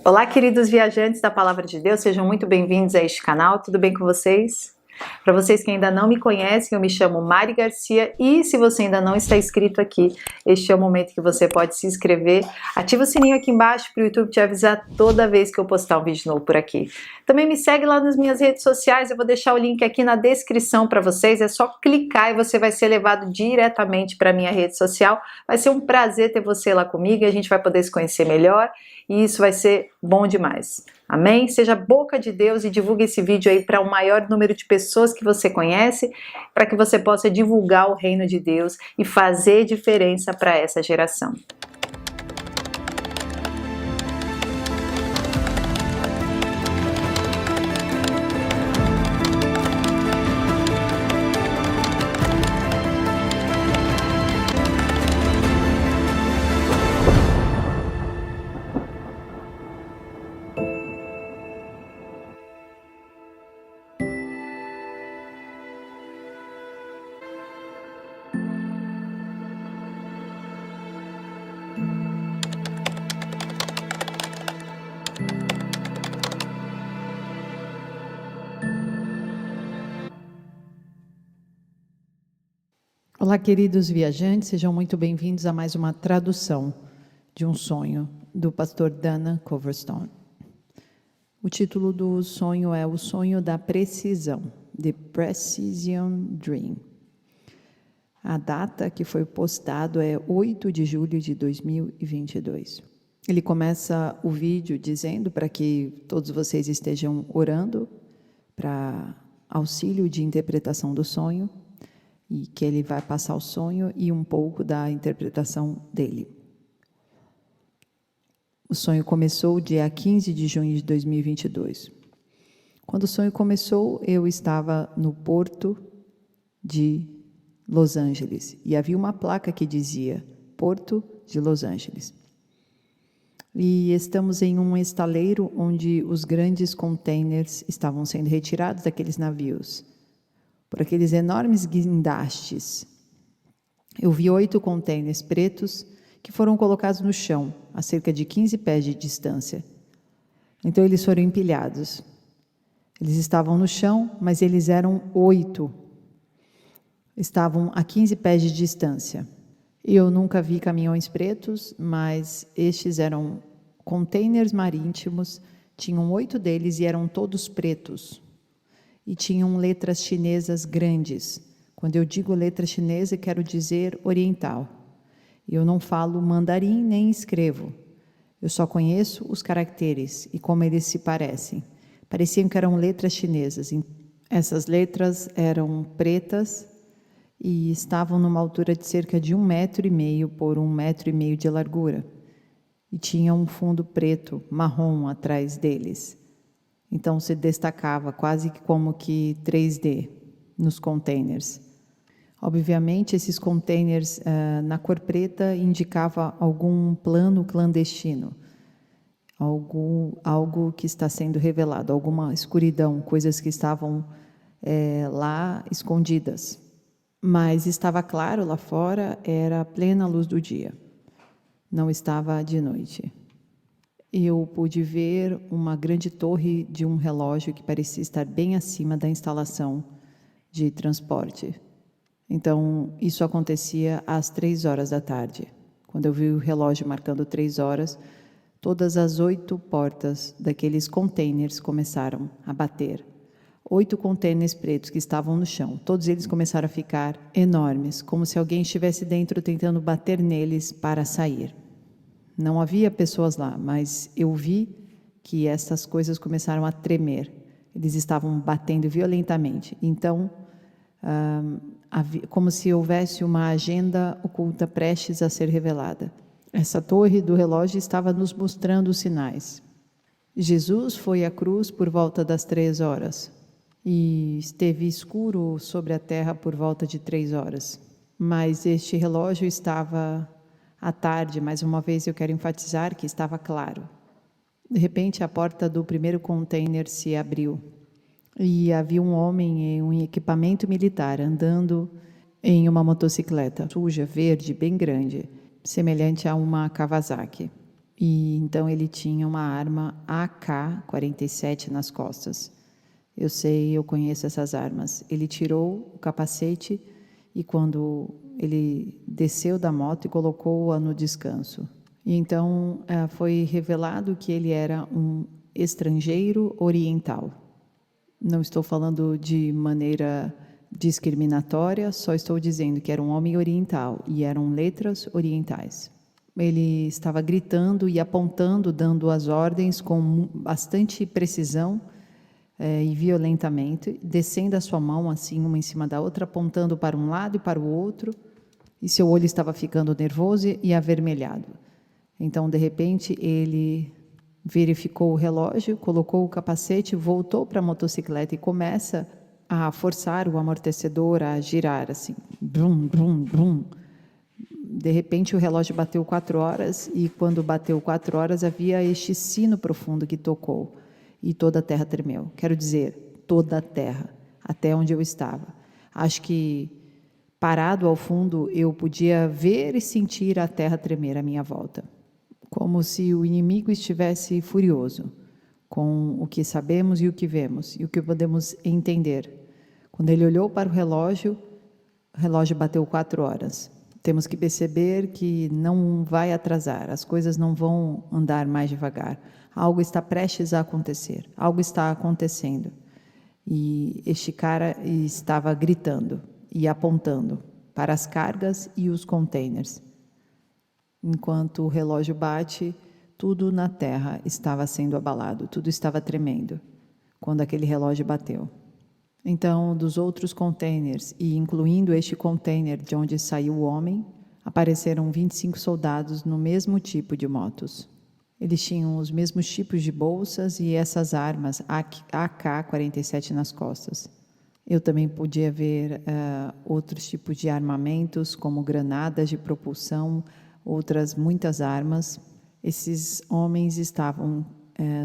Olá, queridos viajantes da Palavra de Deus, sejam muito bem-vindos a este canal, tudo bem com vocês? Para vocês que ainda não me conhecem, eu me chamo Mari Garcia e se você ainda não está inscrito aqui, este é o momento que você pode se inscrever. Ativa o sininho aqui embaixo para o YouTube te avisar toda vez que eu postar um vídeo novo por aqui. Também me segue lá nas minhas redes sociais, eu vou deixar o link aqui na descrição para vocês, é só clicar e você vai ser levado diretamente para a minha rede social. Vai ser um prazer ter você lá comigo e a gente vai poder se conhecer melhor e isso vai ser bom demais. Amém? Seja boca de Deus e divulgue esse vídeo aí para o maior número de pessoas que você conhece, para que você possa divulgar o reino de Deus e fazer diferença para essa geração. Olá, queridos viajantes, sejam muito bem-vindos a mais uma tradução de um sonho do pastor Dana Coverstone. O título do sonho é O Sonho da Precisão, The Precision Dream. A data que foi postado é 8 de julho de 2022. Ele começa o vídeo dizendo para que todos vocês estejam orando para auxílio de interpretação do sonho, e que ele vai passar o sonho e um pouco da interpretação dele. O sonho começou dia 15 de junho de 2022. Quando o sonho começou, eu estava no porto de Los Angeles e havia uma placa que dizia Porto de Los Angeles. E estamos em um estaleiro onde os grandes containers estavam sendo retirados daqueles navios por aqueles enormes guindastes. Eu vi 8 contêineres pretos que foram colocados no chão, a cerca de 15 pés de distância. Então, eles foram empilhados. Eles estavam no chão, mas eles eram 8. Estavam a 15 pés de distância. Eu nunca vi caminhões pretos, mas estes eram contêineres marítimos, tinham 8 deles e eram todos pretos. E tinham letras chinesas grandes. Quando eu digo letra chinesa, quero dizer oriental. Eu não falo mandarim nem escrevo. Eu só conheço os caracteres e como eles se parecem. Pareciam que eram letras chinesas. Essas letras eram pretas e estavam numa altura de cerca de 1,5 metro por 1,5 metro de largura. E tinha um fundo preto, marrom, atrás deles. Então, se destacava quase como que 3D nos containers. Obviamente, esses containers na cor preta indicava algum plano clandestino, algo que está sendo revelado, alguma escuridão, coisas que estavam lá escondidas. Mas estava claro lá fora, era plena luz do dia, não estava de noite. Eu pude ver uma grande torre de um relógio que parecia estar bem acima da instalação de transporte. Então, isso acontecia às 3 horas da tarde. Quando eu vi o relógio marcando 3 horas, todas as 8 portas daqueles containers começaram a bater. 8 containers pretos que estavam no chão. Todos eles começaram a ficar enormes, como se alguém estivesse dentro tentando bater neles para sair. Não havia pessoas lá, mas eu vi que essas coisas começaram a tremer. Eles estavam batendo violentamente. Então, como se houvesse uma agenda oculta prestes a ser revelada. Essa torre do relógio estava nos mostrando os sinais. Jesus foi à cruz por volta das 3 horas e esteve escuro sobre a terra por volta de 3 horas. Mas este relógio estava à tarde, mais uma vez eu quero enfatizar que estava claro. De repente, a porta do primeiro container se abriu e havia um homem em um equipamento militar andando em uma motocicleta suja, verde, bem grande, semelhante a uma Kawasaki. E então ele tinha uma arma AK-47 nas costas. Eu conheço essas armas. Ele tirou o capacete e quando ele desceu da moto e colocou-a no descanso. E então foi revelado que ele era um estrangeiro oriental. Não estou falando de maneira discriminatória, só estou dizendo que era um homem oriental e eram letras orientais. Ele estava gritando e apontando, dando as ordens com bastante precisão e violentamente, descendo a sua mão assim, uma em cima da outra, apontando para um lado e para o outro, e seu olho estava ficando nervoso e avermelhado. Então, de repente, ele verificou o relógio, colocou o capacete, voltou para a motocicleta e começa a forçar o amortecedor a girar assim, brum, brum, brum. De repente o relógio bateu 4 horas e quando bateu 4 horas havia este sino profundo que tocou e toda a terra tremeu. Quero dizer, toda a terra, até onde eu estava. Acho que parado ao fundo eu podia ver e sentir a terra tremer à minha volta, como se o inimigo estivesse furioso com o que sabemos e o que vemos e o que podemos entender. Quando ele olhou para o relógio bateu 4 horas. Temos que perceber que não vai atrasar, as coisas não vão andar mais devagar. Algo está prestes a acontecer, algo está acontecendo. E este cara estava gritando e apontando para as cargas e os containers. Enquanto o relógio bate, tudo na terra estava sendo abalado, tudo estava tremendo, quando aquele relógio bateu. Então, dos outros containers, e incluindo este container de onde saiu o homem, apareceram 25 soldados no mesmo tipo de motos. Eles tinham os mesmos tipos de bolsas e essas armas AK-47 nas costas. Eu também podia ver outros tipos de armamentos, como granadas de propulsão, muitas armas. Esses homens estavam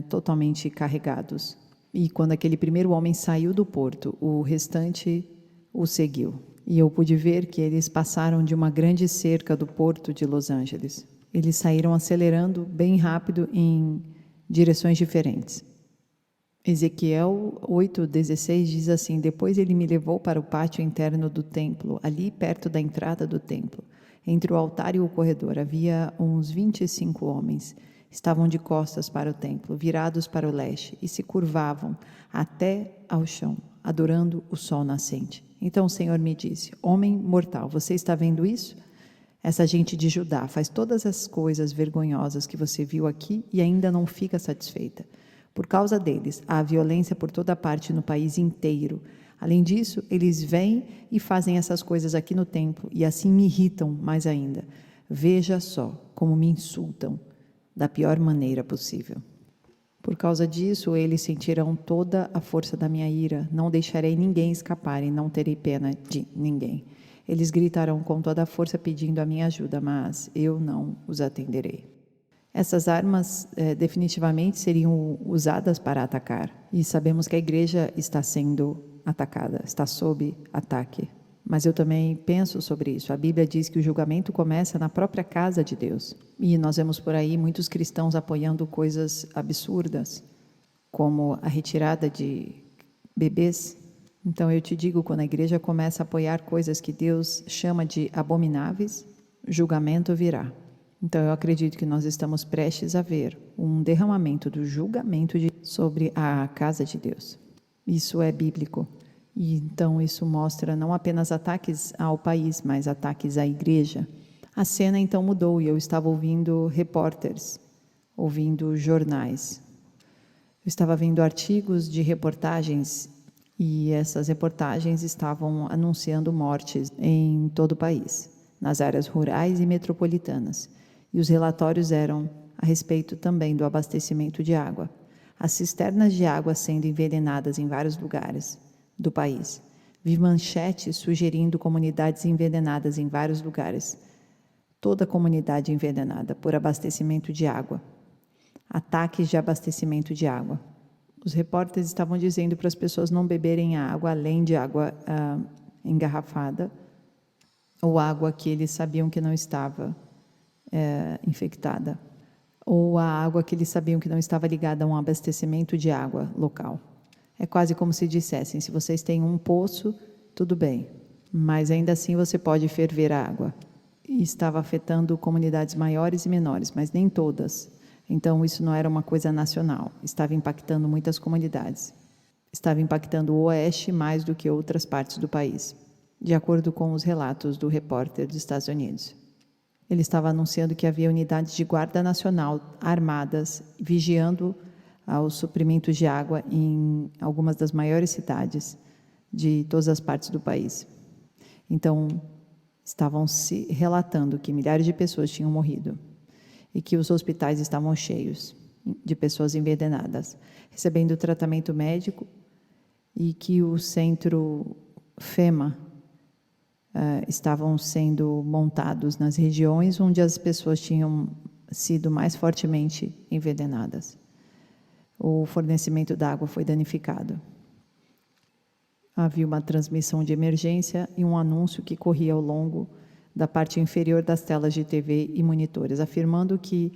totalmente carregados. E quando aquele primeiro homem saiu do porto, o restante o seguiu. E eu pude ver que eles passaram de uma grande cerca do porto de Los Angeles. Eles saíram acelerando bem rápido em direções diferentes. Ezequiel 8:16 diz assim: depois ele me levou para o pátio interno do templo, ali perto da entrada do templo. Entre o altar e o corredor havia uns 25 homens. Estavam de costas para o templo, virados para o leste, e se curvavam até ao chão, adorando o sol nascente. Então o Senhor me disse: homem mortal, você está vendo isso? Essa gente de Judá faz todas as coisas vergonhosas que você viu aqui e ainda não fica satisfeita. Por causa deles, há violência por toda parte no país inteiro. Além disso, eles vêm e fazem essas coisas aqui no templo e assim me irritam mais ainda. Veja só como me insultam da pior maneira possível. Por causa disso, eles sentirão toda a força da minha ira. Não deixarei ninguém escapar e não terei pena de ninguém. Eles gritarão com toda a força pedindo a minha ajuda, mas eu não os atenderei. Essas armas definitivamente seriam usadas para atacar. E sabemos que a igreja está sendo atacada, está sob ataque. Mas eu também penso sobre isso. A Bíblia diz que o julgamento começa na própria casa de Deus. E nós vemos por aí muitos cristãos apoiando coisas absurdas, como a retirada de bebês. Então eu te digo, quando a igreja começa a apoiar coisas que Deus chama de abomináveis, julgamento virá. Então eu acredito que nós estamos prestes a ver um derramamento do julgamento sobre a casa de Deus. Isso é bíblico. E então isso mostra não apenas ataques ao país, mas ataques à igreja. A cena então mudou e eu estava ouvindo repórteres, ouvindo jornais. Eu estava vendo artigos de reportagens e essas reportagens estavam anunciando mortes em todo o país, nas áreas rurais e metropolitanas. E os relatórios eram a respeito também do abastecimento de água. As cisternas de água sendo envenenadas em vários lugares do país. Vi manchetes sugerindo comunidades envenenadas em vários lugares. Toda a comunidade envenenada por abastecimento de água. Ataques de abastecimento de água. Os repórteres estavam dizendo para as pessoas não beberem água além de água engarrafada ou água que eles sabiam que não estava infectada. ou a água que eles sabiam que não estava ligada a um abastecimento de água local. É quase como se dissessem: se vocês têm um poço, tudo bem, mas ainda assim você pode ferver a água. E estava afetando comunidades maiores e menores, mas nem todas. Então isso não era uma coisa nacional, estava impactando muitas comunidades. Estava impactando o Oeste mais do que outras partes do país, de acordo com os relatos do repórter dos Estados Unidos. Ele estava anunciando que havia unidades de guarda nacional armadas vigiando os suprimentos de água em algumas das maiores cidades de todas as partes do país. Então, estavam se relatando que milhares de pessoas tinham morrido e que os hospitais estavam cheios de pessoas envenenadas, recebendo tratamento médico, e que o centro FEMA estavam sendo montados nas regiões onde as pessoas tinham sido mais fortemente envenenadas. O fornecimento da água foi danificado. Havia uma transmissão de emergência e um anúncio que corria ao longo da parte inferior das telas de TV e monitores, afirmando que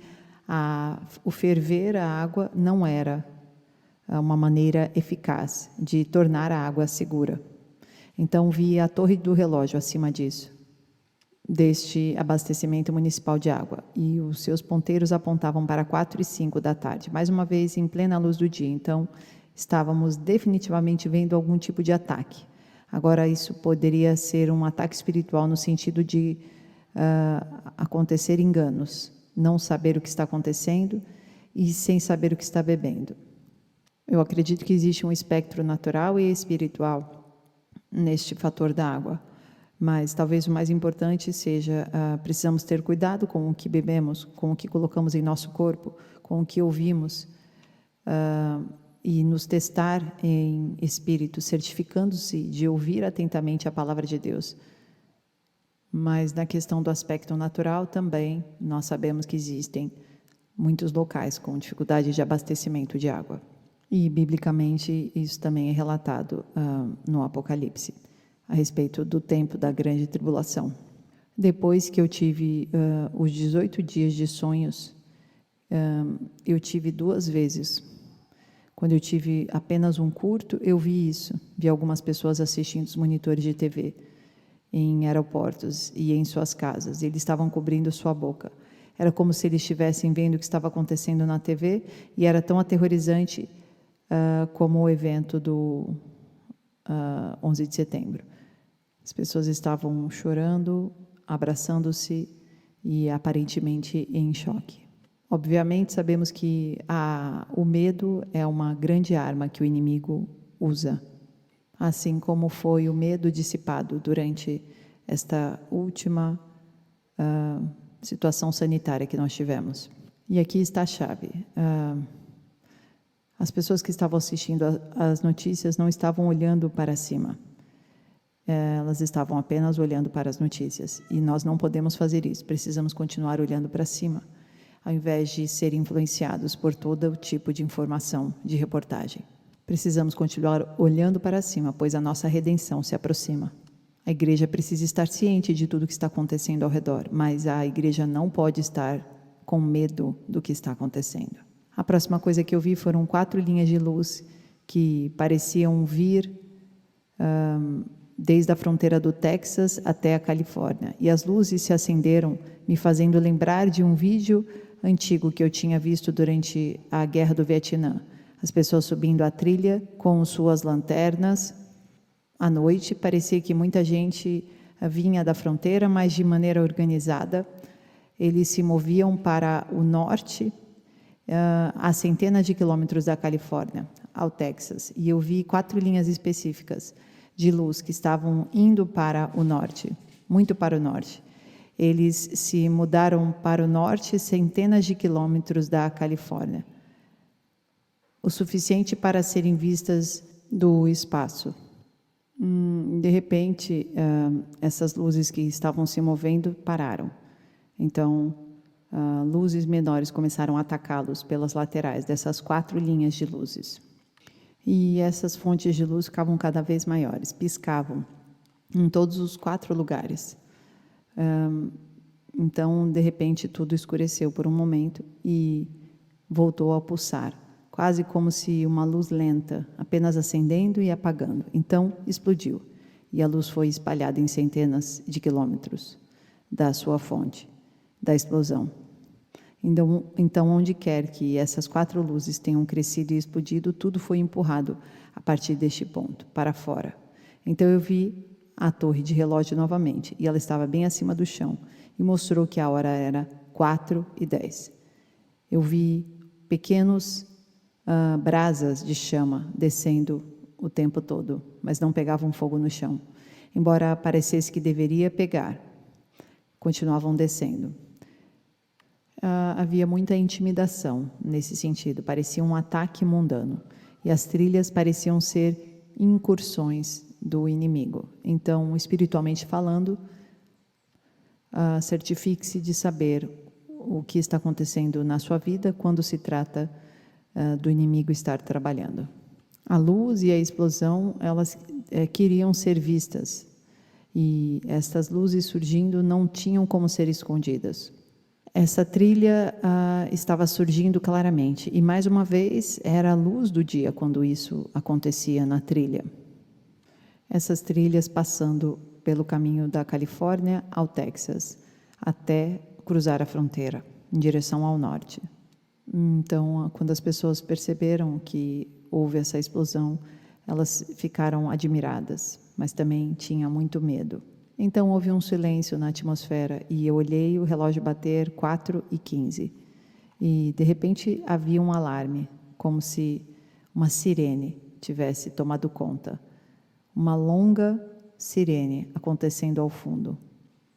o ferver a água não era uma maneira eficaz de tornar a água segura. Então, vi a torre do relógio acima disso, deste abastecimento municipal de água, e os seus ponteiros apontavam para 4 e 5 da tarde, mais uma vez em plena luz do dia. Então, estávamos definitivamente vendo algum tipo de ataque. Agora, isso poderia ser um ataque espiritual no sentido de acontecer enganos, não saber o que está acontecendo e sem saber o que está bebendo. Eu acredito que existe um espectro natural e espiritual neste fator da água, mas talvez o mais importante seja, precisamos ter cuidado com o que bebemos, com o que colocamos em nosso corpo, com o que ouvimos, e nos testar em espírito, certificando-se de ouvir atentamente a palavra de Deus. Mas na questão do aspecto natural também, nós sabemos que existem muitos locais com dificuldade de abastecimento de água. E, biblicamente, isso também é relatado no Apocalipse, a respeito do tempo da grande tribulação. Depois que eu tive os 18 dias de sonhos, eu tive 2 vezes. Quando eu tive apenas um curto, eu vi isso. Vi algumas pessoas assistindo os monitores de TV em aeroportos e em suas casas. Eles estavam cobrindo sua boca. Era como se eles estivessem vendo o que estava acontecendo na TV, e era tão aterrorizante como o evento do 11 de setembro. As pessoas estavam chorando, abraçando-se e aparentemente em choque. Obviamente, sabemos que o medo é uma grande arma que o inimigo usa, assim como foi o medo dissipado durante esta última situação sanitária que nós tivemos. E aqui está a chave. As pessoas que estavam assistindo as notícias não estavam olhando para cima. Elas estavam apenas olhando para as notícias. E nós não podemos fazer isso. Precisamos continuar olhando para cima, ao invés de ser influenciados por todo tipo de informação, de reportagem. Precisamos continuar olhando para cima, pois a nossa redenção se aproxima. A igreja precisa estar ciente de tudo o que está acontecendo ao redor, mas a igreja não pode estar com medo do que está acontecendo. A próxima coisa que eu vi foram 4 linhas de luz que pareciam vir desde a fronteira do Texas até a Califórnia. E as luzes se acenderam, me fazendo lembrar de um vídeo antigo que eu tinha visto durante a Guerra do Vietnã. As pessoas subindo a trilha com suas lanternas. À noite, parecia que muita gente vinha da fronteira, mas de maneira organizada. Eles se moviam para o norte, a centenas de quilômetros da Califórnia, ao Texas. E eu vi 4 linhas específicas de luz que estavam indo para o norte, muito para o norte. Eles se mudaram para o norte, centenas de quilômetros da Califórnia, o suficiente para serem vistas do espaço. De repente, essas luzes que estavam se movendo pararam. Então, luzes menores começaram a atacá-los pelas laterais dessas 4 linhas de luzes. E essas fontes de luz ficavam cada vez maiores, piscavam em todos os 4 lugares. Então, de repente, tudo escureceu por um momento e voltou a pulsar, quase como se uma luz lenta, apenas acendendo e apagando. Então, explodiu, e a luz foi espalhada em centenas de quilômetros da sua fonte, da explosão. Então, onde quer que essas 4 luzes tenham crescido e explodido, tudo foi empurrado a partir deste ponto, para fora. Então, eu vi a torre de relógio novamente, e ela estava bem acima do chão, e mostrou que a hora era 4:10. Eu vi pequenos brasas de chama descendo o tempo todo, mas não pegavam fogo no chão. Embora parecesse que deveria pegar, continuavam descendo. Havia muita intimidação nesse sentido, parecia um ataque mundano, e as trilhas pareciam ser incursões do inimigo. Então, espiritualmente falando, certifique-se de saber o que está acontecendo na sua vida quando se trata do inimigo estar trabalhando. A luz e a explosão, elas queriam ser vistas, e estas luzes surgindo não tinham como ser escondidas. Essa trilha estava surgindo claramente, e mais uma vez era a luz do dia quando isso acontecia na trilha. Essas trilhas passando pelo caminho da Califórnia ao Texas, até cruzar a fronteira, em direção ao norte. Então, quando as pessoas perceberam que houve essa explosão, elas ficaram admiradas, mas também tinham muito medo. Então, houve um silêncio na atmosfera, e eu olhei o relógio bater 4:15. E, de repente, havia um alarme, como se uma sirene tivesse tomado conta. Uma longa sirene acontecendo ao fundo.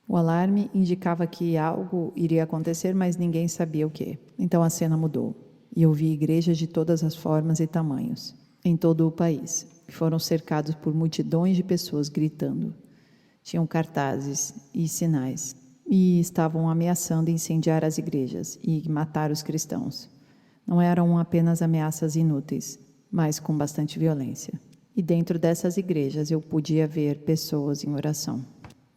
O alarme indicava que algo iria acontecer, mas ninguém sabia o quê. Então a cena mudou, e eu vi igrejas de todas as formas e tamanhos, em todo o país, que foram cercados por multidões de pessoas gritando. Tinham cartazes e sinais, e estavam ameaçando incendiar as igrejas e matar os cristãos. Não eram apenas ameaças inúteis, mas com bastante violência. E dentro dessas igrejas eu podia ver pessoas em oração.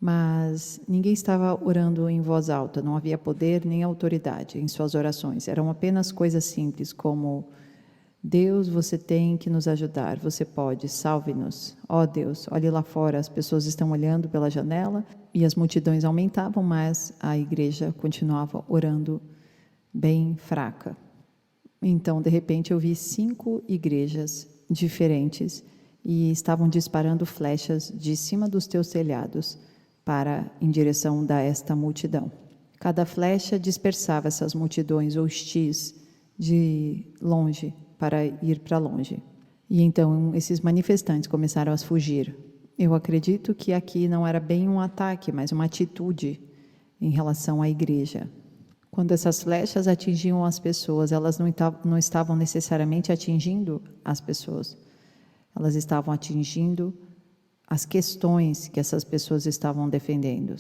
Mas ninguém estava orando em voz alta, não havia poder nem autoridade em suas orações. Eram apenas coisas simples como: Deus, você tem que nos ajudar, você pode, salve-nos. Ó Deus, olhe lá fora, as pessoas estão olhando pela janela, e as multidões aumentavam, mas a igreja continuava orando bem fraca. Então, de repente, eu vi 5 igrejas diferentes e estavam disparando flechas de cima dos teus telhados em direção esta multidão. Cada flecha dispersava essas multidões hostis de longe para ir para longe. E então esses manifestantes começaram a fugir. Eu acredito que aqui não era bem um ataque, mas uma atitude em relação à igreja. Quando essas flechas atingiam as pessoas, elas não estavam necessariamente atingindo as pessoas. Elas estavam atingindo as questões que essas pessoas estavam defendendo.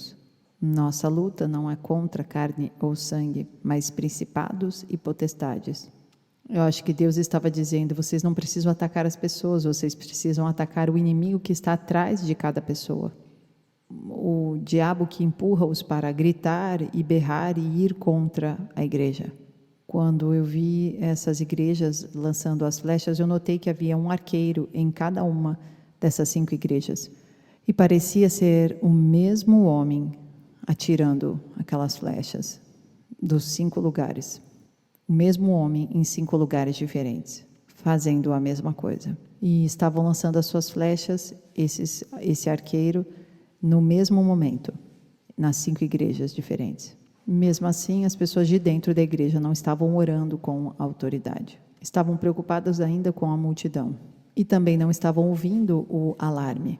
Nossa luta não é contra carne ou sangue, mas principados e potestades. Eu acho que Deus estava dizendo: vocês não precisam atacar as pessoas, vocês precisam atacar o inimigo que está atrás de cada pessoa. O diabo que empurra-os para gritar e berrar e ir contra a igreja. Quando eu vi essas igrejas lançando as flechas, eu notei que havia um arqueiro em cada uma dessas 5 igrejas. E parecia ser o mesmo homem atirando aquelas flechas dos 5 lugares. O mesmo homem em 5 lugares diferentes, fazendo a mesma coisa. E estavam lançando as suas flechas, esse arqueiro, no mesmo momento, nas 5 igrejas diferentes. Mesmo assim, as pessoas de dentro da igreja não estavam orando com autoridade. Estavam preocupadas ainda com a multidão. E também não estavam ouvindo o alarme.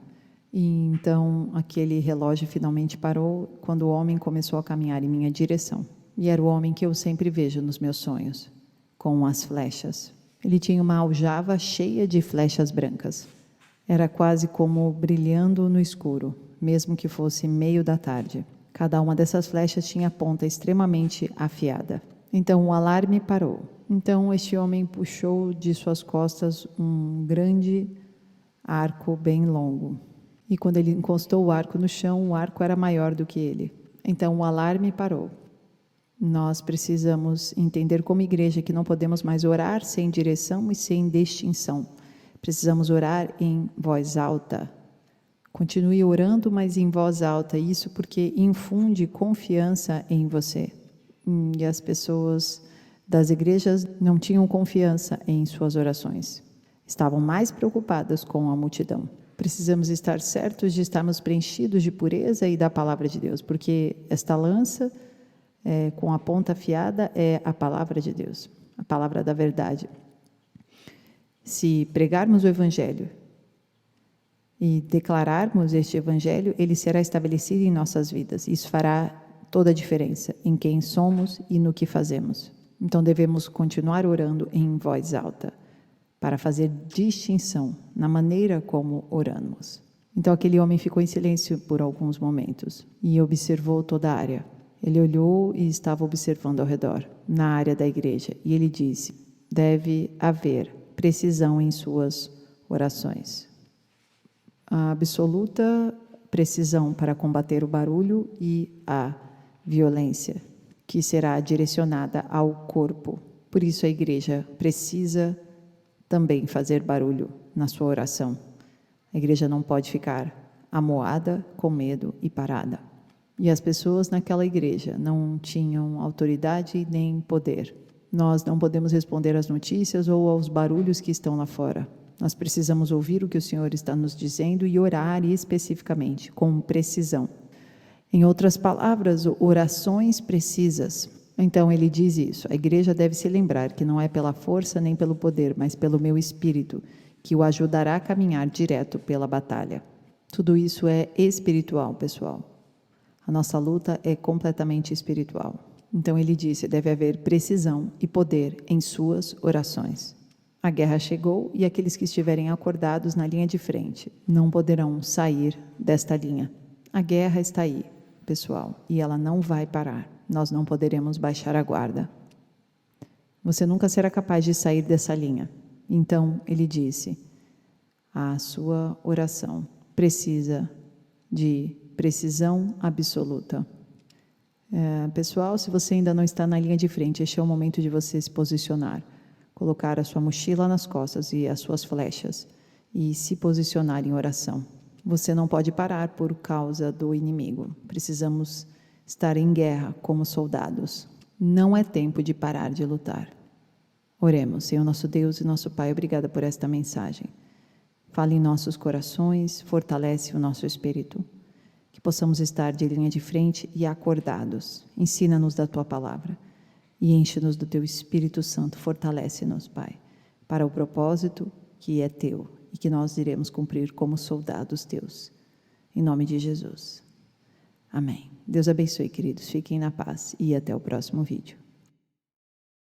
E então, aquele relógio finalmente parou quando o homem começou a caminhar em minha direção. E era o homem que eu sempre vejo nos meus sonhos, com as flechas. Ele tinha uma aljava cheia de flechas brancas. Era quase como brilhando no escuro, mesmo que fosse meio da tarde. Cada uma dessas flechas tinha a ponta extremamente afiada. Então o alarme parou. Então este homem puxou de suas costas um grande arco bem longo. E quando ele encostou o arco no chão, o arco era maior do que ele. Então o alarme parou. Nós precisamos entender como igreja que não podemos mais orar sem direção e sem distinção. Precisamos orar em voz alta. Continue orando, mas em voz alta. Isso porque infunde confiança em você. E as pessoas das igrejas não tinham confiança em suas orações. Estavam mais preocupadas com a multidão. Precisamos estar certos de estarmos preenchidos de pureza e da palavra de Deus, porque esta lança com a ponta afiada é a palavra de Deus, a palavra da verdade. Se pregarmos o Evangelho e declararmos este Evangelho, ele será estabelecido em nossas vidas. Isso fará toda a diferença em quem somos e no que fazemos. Então devemos continuar orando em voz alta, para fazer distinção na maneira como oramos. Então aquele homem ficou em silêncio por alguns momentos e observou toda a área. Ele olhou e estava observando ao redor, na área da igreja, e ele disse: deve haver precisão em suas orações. A absoluta precisão para combater o barulho e a violência, que será direcionada ao corpo. Por isso a igreja precisa também fazer barulho na sua oração. A igreja não pode ficar amuada, com medo e parada. E as pessoas naquela igreja não tinham autoridade nem poder. Nós não podemos responder às notícias ou aos barulhos que estão lá fora. Nós precisamos ouvir o que o Senhor está nos dizendo e orar especificamente, com precisão. Em outras palavras, orações precisas. Então ele diz isso: a igreja deve se lembrar que não é pela força nem pelo poder, mas pelo meu espírito, que o ajudará a caminhar direto pela batalha. Tudo isso é espiritual, pessoal. A nossa luta é completamente espiritual. Então ele disse: deve haver precisão e poder em suas orações. A guerra chegou e aqueles que estiverem acordados na linha de frente não poderão sair desta linha. A guerra está aí, pessoal, e ela não vai parar. Nós não poderemos baixar a guarda. Você nunca será capaz de sair dessa linha. Então ele disse: a sua oração precisa de precisão absoluta. Pessoal, se você ainda não está na linha de frente, este é o momento de você se posicionar, colocar a sua mochila nas costas e as suas flechas e se posicionar em oração. Você não pode parar por causa do inimigo. Precisamos estar em guerra como soldados. Não é tempo de parar de lutar. Oremos. Senhor nosso Deus e nosso Pai, obrigada por esta mensagem. Fale em nossos corações, fortalece o nosso espírito. Que possamos estar de linha de frente e acordados. Ensina-nos da Tua palavra e enche-nos do Teu Espírito Santo. Fortalece-nos, Pai, para o propósito que é Teu e que nós iremos cumprir como soldados Teus. Em nome de Jesus. Amém. Deus abençoe, queridos. Fiquem na paz e até o próximo vídeo.